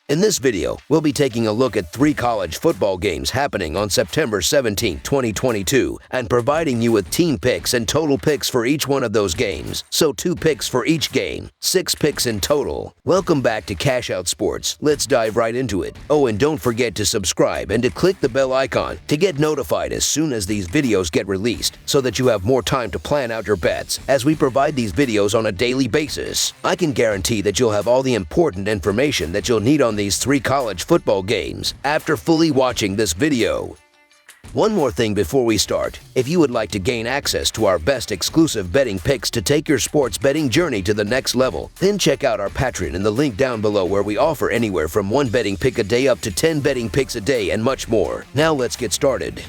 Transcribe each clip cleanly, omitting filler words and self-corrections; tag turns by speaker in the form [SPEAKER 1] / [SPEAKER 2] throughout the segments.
[SPEAKER 1] In this video, we'll be taking a look at 3 college football games happening on September 17, 2022, and providing you with team picks and total picks for each one of those games. So 2 picks for each game, 6 picks in total. Welcome back to Cash Out Sports. Let's dive right into it. Oh, and don't forget to subscribe and to click the bell icon to get notified as soon as these videos get released, so that you have more time to plan out your bets as we provide these videos on a daily basis. I can guarantee that you'll have all the important information that you'll need on these 3 college football games after fully watching this video. One more thing before we start. If you would like to gain access to our best exclusive betting picks to take your sports betting journey to the next level, then check out our Patreon in the link down below, where we offer anywhere from 1 betting pick a day up to 10 betting picks a day and much more. Now let's get started.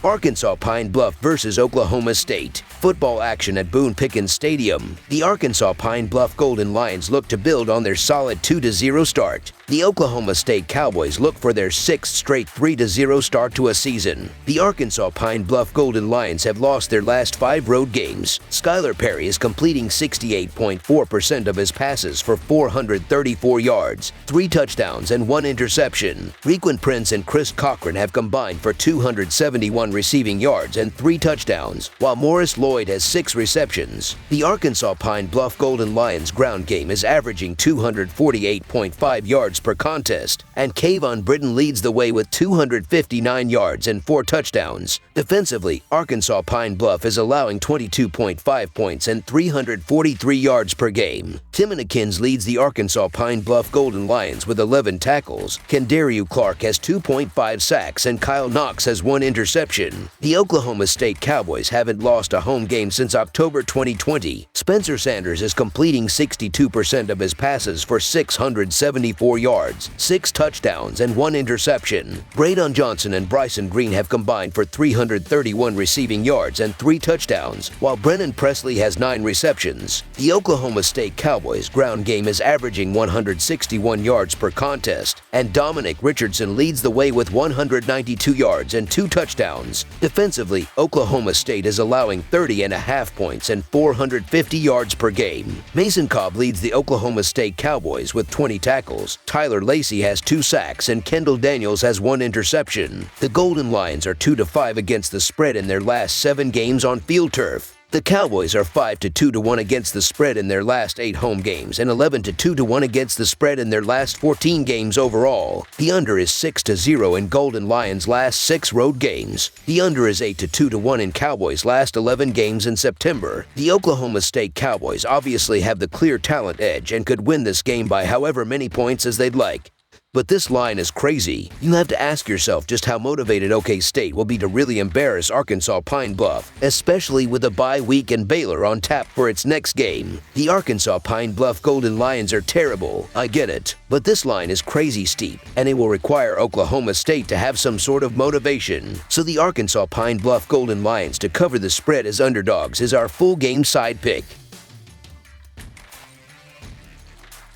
[SPEAKER 1] Arkansas Pine Bluff versus Oklahoma State. Football action at Boone Pickens Stadium. The Arkansas Pine Bluff Golden Lions look to build on their solid 2-0 start. The Oklahoma State Cowboys look for their 6th straight 3-0 start to a season. The Arkansas Pine Bluff Golden Lions have lost their last 5 road games. Skylar Perry is completing 68.4% of his passes for 434 yards, 3 touchdowns, and 1 interception. Requin Prince and Chris Cochran have combined for 271 receiving yards and 3 touchdowns, while Morris Lloyd has 6 receptions. The Arkansas Pine Bluff Golden Lions ground game is averaging 248.5 yards per contest, and Kayvon Britton leads the way with 259 yards and 4 touchdowns. Defensively, Arkansas Pine Bluff is allowing 22.5 points and 343 yards per game. Timonakins leads the Arkansas Pine Bluff Golden Lions with 11 tackles. Kendariu Clark has 2.5 sacks and Kyle Knox has 1 interception. The Oklahoma State Cowboys haven't lost a home game since October 2020. Spencer Sanders is completing 62% of his passes for 674 yards, 6 touchdowns, and 1 interception. Braydon Johnson and Bryson Green have combined for 331 receiving yards and 3 touchdowns, while Brennan Presley has 9 receptions. The Oklahoma State Cowboys ground game is averaging 161 yards per contest, and Dominic Richardson leads the way with 192 yards and 2 touchdowns. Defensively, Oklahoma State is allowing 30.5 points and 450 yards per game. Mason Cobb leads the Oklahoma State Cowboys with 20 tackles. Tyler Lacey has 2 sacks and Kendall Daniels has 1 interception. The Golden Lions are 2-5 against the spread in their last 7 games on field turf. The Cowboys are 5-2-1 against the spread in their last 8 home games and 11-2-1 against the spread in their last 14 games overall. The under is 6-0 in Golden Lions' last 6 road games. The under is 8-2-1 in Cowboys' last 11 games in September. The Oklahoma State Cowboys obviously have the clear talent edge and could win this game by however many points as they'd like. But this line is crazy. You have to ask yourself just how motivated OK State will be to really embarrass Arkansas Pine Bluff, especially with a bye week and Baylor on tap for its next game. The Arkansas Pine Bluff Golden Lions are terrible, I get it, but this line is crazy steep, and it will require Oklahoma State to have some sort of motivation. So the Arkansas Pine Bluff Golden Lions to cover the spread as underdogs is our full game side pick.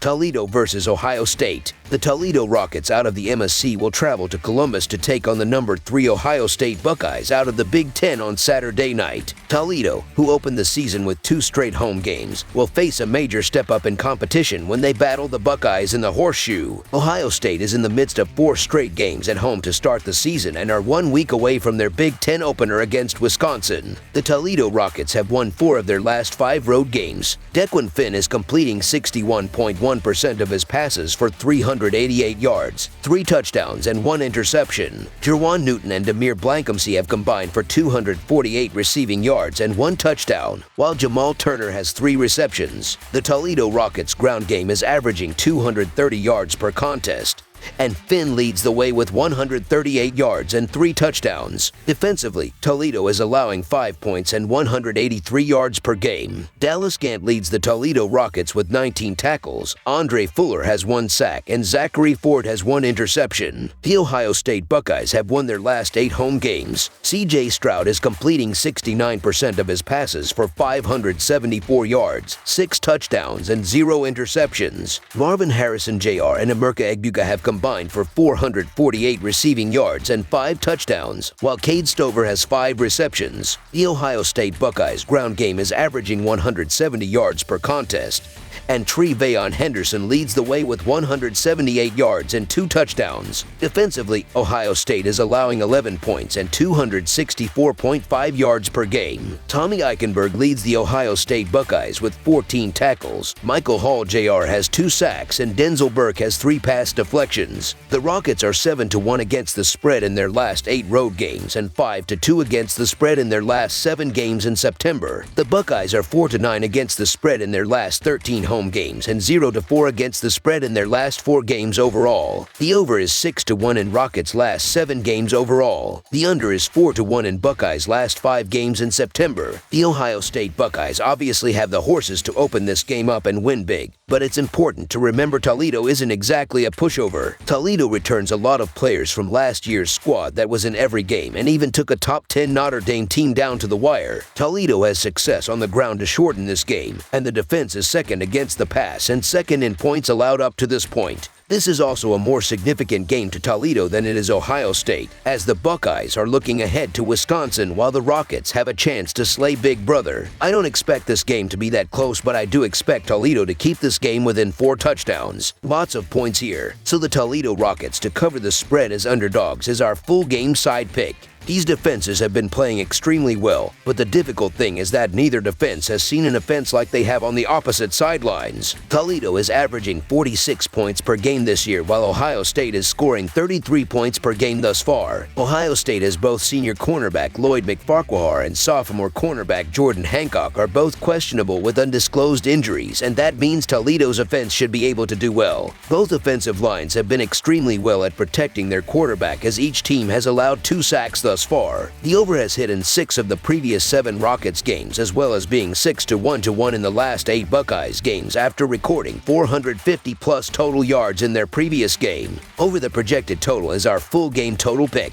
[SPEAKER 1] Toledo versus Ohio State. The Toledo Rockets out of the MSC will travel to Columbus to take on the number 3 Ohio State Buckeyes out of the Big Ten on Saturday night. Toledo, who opened the season with 2 straight home games, will face a major step up in competition when they battle the Buckeyes in the Horseshoe. Ohio State is in the midst of 4 straight games at home to start the season and are 1 week away from their Big Ten opener against Wisconsin. The Toledo Rockets have won 4 of their last 5 road games. Dequan Finn is completing 61.1% of his passes for 388 yards, 3 touchdowns, and 1 interception. Jerwan Newton and Demir Blankumsey have combined for 248 receiving yards and 1 touchdown, while Jamal Turner has 3 receptions. The Toledo Rockets ground game is averaging 230 yards per contest, and Finn leads the way with 138 yards and 3 touchdowns. Defensively, Toledo is allowing 5 points and 183 yards per game. Dallas Gant leads the Toledo Rockets with 19 tackles. Andre Fuller has 1 sack, and Zachary Ford has 1 interception. The Ohio State Buckeyes have won their last 8 home games. C.J. Stroud is completing 69% of his passes for 574 yards, 6 touchdowns, and 0 interceptions. Marvin Harrison Jr. and Emeka Egbuka have combined for 448 receiving yards and 5 touchdowns, while Cade Stover has 5 receptions. The Ohio State Buckeyes ground game is averaging 170 yards per contest, and Tre'Veyon Henderson leads the way with 178 yards and 2 touchdowns. Defensively, Ohio State is allowing 11 points and 264.5 yards per game. Tommy Eichenberg leads the Ohio State Buckeyes with 14 tackles. Michael Hall Jr. has 2 sacks and Denzel Burke has 3 pass deflections. The Rockets are 7-1 against the spread in their last 8 road games and 5-2 against the spread in their last 7 games in September. The Buckeyes are 4-9 against the spread in their last 13 home games and 0-4 against the spread in their last 4 games overall. The over is 6-1 in Rockets' last 7 games overall. The under is 4-1 in Buckeyes' last 5 games in September. The Ohio State Buckeyes obviously have the horses to open this game up and win big, but it's important to remember Toledo isn't exactly a pushover. Toledo returns a lot of players from last year's squad that was in every game and even took a top 10 Notre Dame team down to the wire. Toledo has success on the ground to shorten this game, and the defense is second against the pass and second in points allowed up to this point. This is also a more significant game to Toledo than it is Ohio State, as the Buckeyes are looking ahead to Wisconsin while the Rockets have a chance to slay Big Brother. I don't expect this game to be that close, but I do expect Toledo to keep this game within 4 touchdowns. Lots of points here, so the Toledo Rockets to cover the spread as underdogs is our full game side pick. These defenses have been playing extremely well, but the difficult thing is that neither defense has seen an offense like they have on the opposite sidelines. Toledo is averaging 46 points per game this year, while Ohio State is scoring 33 points per game thus far. Ohio State has both senior cornerback Lloyd McFarquhar and sophomore cornerback Jordan Hancock are both questionable with undisclosed injuries, and that means Toledo's offense should be able to do well. Both offensive lines have been extremely well at protecting their quarterback, as each team has allowed 2 sacks thus far. The over has hit in 6 of the previous 7 Rockets games, as well as being 6-1 in the last 8 Buckeyes games after recording 450+ total yards in their previous game. Over the projected total is our full game total pick.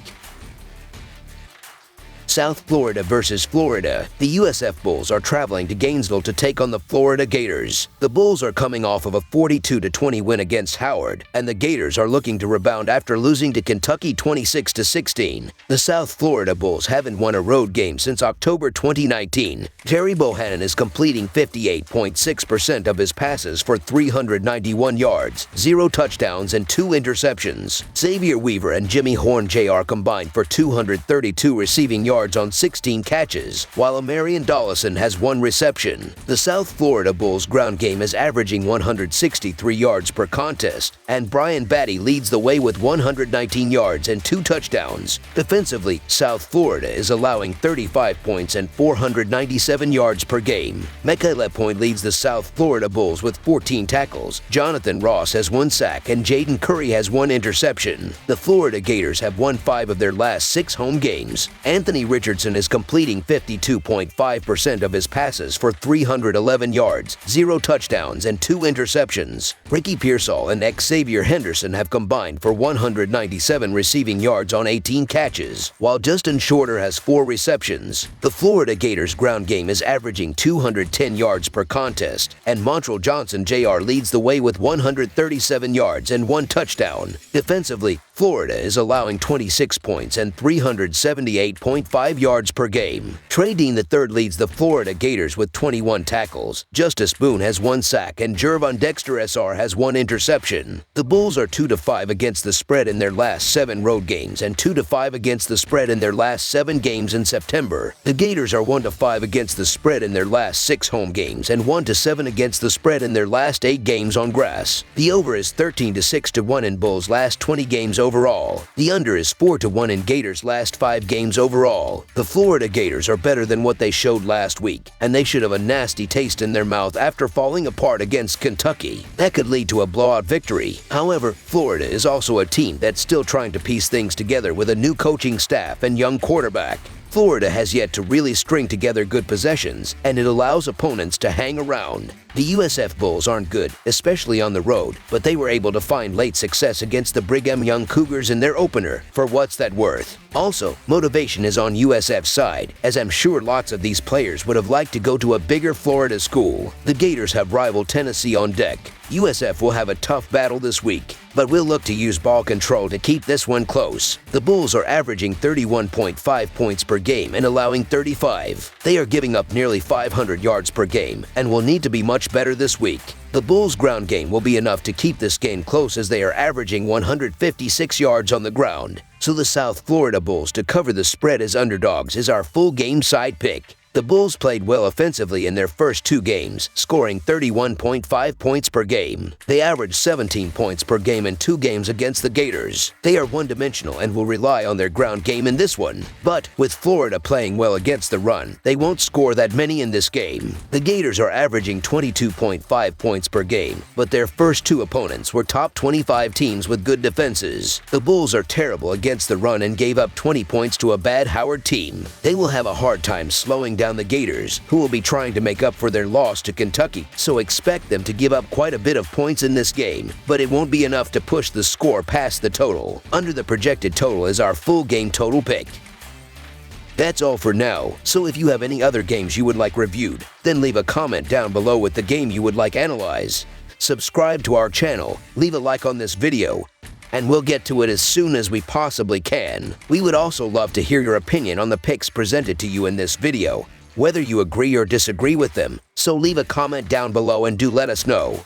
[SPEAKER 1] South Florida versus Florida. The USF Bulls are traveling to Gainesville to take on the Florida Gators. The Bulls are coming off of a 42-20 win against Howard, and the Gators are looking to rebound after losing to Kentucky 26-16. The South Florida Bulls haven't won a road game since October 2019. Terry Bohannon is completing 58.6% of his passes for 391 yards, 0 touchdowns, and 2 interceptions. Xavier Weaver and Jimmy Horn Jr. combined for 232 receiving yards on 16 catches, while Amarian Dollison has 1 reception. The South Florida Bulls' ground game is averaging 163 yards per contest, and Brian Batty leads the way with 119 yards and 2 touchdowns. Defensively, South Florida is allowing 35 points and 497 yards per game. Mekhi LePointe leads the South Florida Bulls with 14 tackles. Jonathan Ross has 1 sack, and Jaden Curry has 1 interception. The Florida Gators have won 5 of their last 6 home games. Anthony Richardson is completing 52.5% of his passes for 311 yards, 0 touchdowns, and 2 interceptions. Ricky Pearsall and Xavier Henderson have combined for 197 receiving yards on 18 catches, while Justin Shorter has 4 receptions. The Florida Gators' ground game is averaging 210 yards per contest, and Montrell Johnson Jr. leads the way with 137 yards and 1 touchdown. Defensively, Florida is allowing 26 points and 378.5 yards per game. Trey Dean III leads the Florida Gators with 21 tackles. Justice Boone has 1 sack, and Jervon Dexter SR has 1 interception. The Bulls are 2-5 against the spread in their last 7 road games and 2-5 against the spread in their last 7 games in September. The Gators are 1-5 against the spread in their last 6 home games and 1-7 against the spread in their last 8 games on grass. The over is 13-6-1 in Bulls' last 20 games overall. The under is 4-1 in Gators' last 5 games overall. The Florida Gators are better than what they showed last week, and they should have a nasty taste in their mouth after falling apart against Kentucky. That could lead to a blowout victory. However, Florida is also a team that's still trying to piece things together with a new coaching staff and young quarterback. Florida has yet to really string together good possessions, and it allows opponents to hang around. The USF Bulls aren't good, especially on the road, but they were able to find late success against the Brigham Young Cougars in their opener, for what's that worth. Also, motivation is on USF's side, as I'm sure lots of these players would have liked to go to a bigger Florida school. The Gators have rival Tennessee on deck. USF will have a tough battle this week, but we'll look to use ball control to keep this one close. The Bulls are averaging 31.5 points per game and allowing 35. They are giving up nearly 500 yards per game and will need to be much much better this week. The Bulls' ground game will be enough to keep this game close as they are averaging 156 yards on the ground. So the South Florida Bulls to cover the spread as underdogs is our full game side pick. The Bulls played well offensively in their first 2 games, scoring 31.5 points per game. They averaged 17 points per game in 2 games against the Gators. They are one-dimensional and will rely on their ground game in this one. But with Florida playing well against the run, they won't score that many in this game. The Gators are averaging 22.5 points per game, but their first 2 opponents were top 25 teams with good defenses. The Bulls are terrible against the run and gave up 20 points to a bad Howard team. They will have a hard time slowing down the Gators, who will be trying to make up for their loss to Kentucky, so expect them to give up quite a bit of points in this game, but it won't be enough to push the score past the total. Under the projected total is our full game total pick. That's all for now, so if you have any other games you would like reviewed, then leave a comment down below with the game you would like analyzed. Subscribe to our channel, leave a like on this video, and we'll get to it as soon as we possibly can. We would also love to hear your opinion on the picks presented to you in this video, whether you agree or disagree with them, so leave a comment down below and do let us know.